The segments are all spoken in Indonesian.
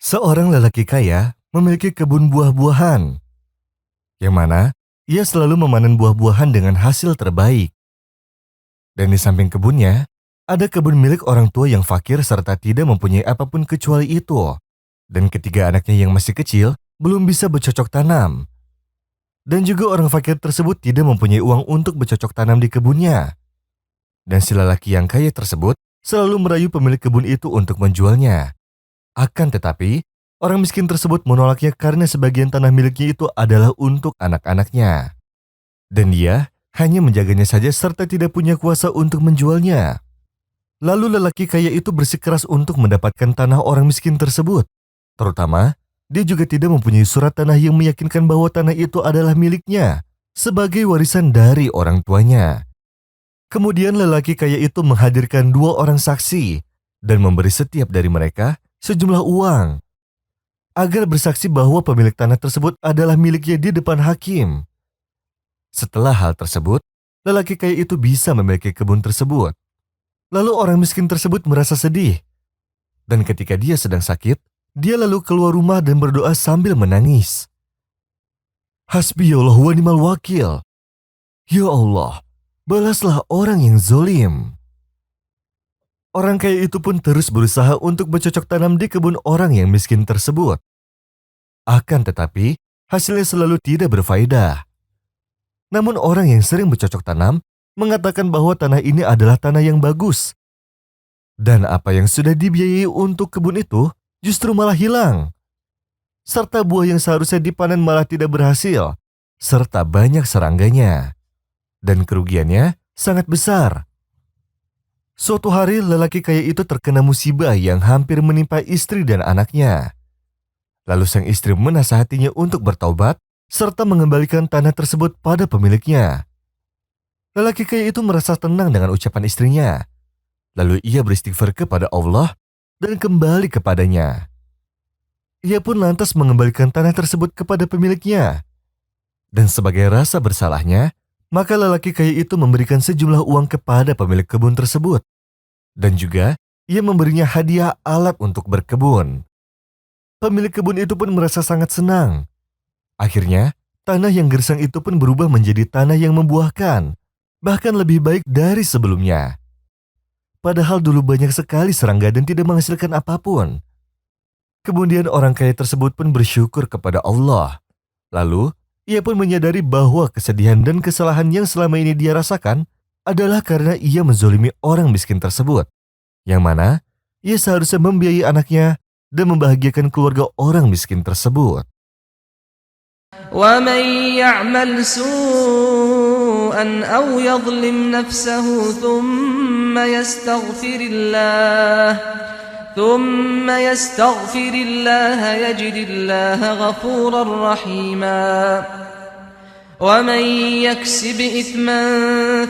Seorang lelaki kaya memiliki kebun buah-buahan, yang mana ia selalu memanen buah-buahan dengan hasil terbaik. Dan di samping kebunnya, ada kebun milik orang tua yang fakir serta tidak mempunyai apapun kecuali itu. Dan ketiga anaknya yang masih kecil belum bisa bercocok tanam. Dan juga orang fakir tersebut tidak mempunyai uang untuk bercocok tanam di kebunnya. Dan si lelaki yang kaya tersebut selalu merayu pemilik kebun itu untuk menjualnya. Akan tetapi, orang miskin tersebut menolaknya karena sebagian tanah miliknya itu adalah untuk anak-anaknya. Dan dia hanya menjaganya saja serta tidak punya kuasa untuk menjualnya. Lalu lelaki kaya itu bersikeras untuk mendapatkan tanah orang miskin tersebut. Terutama, dia juga tidak mempunyai surat tanah yang meyakinkan bahwa tanah itu adalah miliknya sebagai warisan dari orang tuanya. Kemudian lelaki kaya itu menghadirkan dua orang saksi dan memberi setiap dari mereka sejumlah uang agar bersaksi bahwa pemilik tanah tersebut adalah miliknya di depan hakim. Setelah hal tersebut, lelaki kaya itu bisa memiliki kebun tersebut. Lalu orang miskin tersebut merasa sedih. Dan ketika dia sedang sakit, dia lalu keluar rumah dan berdoa sambil menangis. Hasbiyallahu wa ni'mal wakil. Ya Allah, balaslah orang yang zolim. Orang kaya itu pun terus berusaha untuk bercocok tanam di kebun orang yang miskin tersebut. Akan tetapi, hasilnya selalu tidak berfaedah. Namun orang yang sering bercocok tanam mengatakan bahwa tanah ini adalah tanah yang bagus. Dan apa yang sudah dibiayai untuk kebun itu justru malah hilang. Serta buah yang seharusnya dipanen malah tidak berhasil, serta banyak serangganya. Dan kerugiannya sangat besar. Suatu hari lelaki kaya itu terkena musibah yang hampir menimpa istri dan anaknya. Lalu sang istri menasihatinya untuk bertaubat serta mengembalikan tanah tersebut pada pemiliknya. Lelaki kaya itu merasa tenang dengan ucapan istrinya. Lalu ia beristighfar kepada Allah dan kembali kepadanya. Ia pun lantas mengembalikan tanah tersebut kepada pemiliknya. Dan sebagai rasa bersalahnya, maka lelaki kaya itu memberikan sejumlah uang kepada pemilik kebun tersebut. Dan juga ia memberinya hadiah alat untuk berkebun. Pemilik kebun itu pun merasa sangat senang. Akhirnya, tanah yang gersang itu pun berubah menjadi tanah yang membuahkan, bahkan lebih baik dari sebelumnya. Padahal dulu banyak sekali serangga dan tidak menghasilkan apapun. Kemudian orang kaya tersebut pun bersyukur kepada Allah. Lalu, ia pun menyadari bahwa kesedihan dan kesalahan yang selama ini dia rasakan adalah karena ia menzolimi orang miskin tersebut, yang mana ia seharusnya membiayai anaknya dan membahagiakan keluarga orang miskin tersebut. وَمَنْ يَعْمَلْ سُوءًا أَوْ يَظْلِمْ نَفْسَهُ ثُمَّ يَسْتَغْفِرِ اللَّهَ يَجِدِ اللَّهَ غَفُورًا رَحِيمًا وَمَنْ يَكْسِبْ إِثْمًا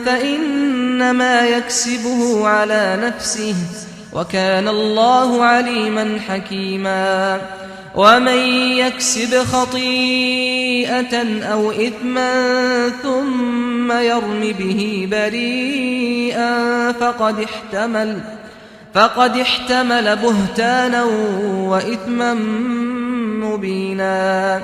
فَإِنَّمَا يَكْسِبُهُ عَلَى نَفْسِهِ وَكَانَ اللَّهُ عَلِيمًا حَكِيمًا وَمَنْ يَكْسِبْ خَطِيئَةً أَوْ إِثْمًا ثُمَّ يَرْمِ بِهِ بَرِيئًا فقد احتمل بهتانا وإثما مبينا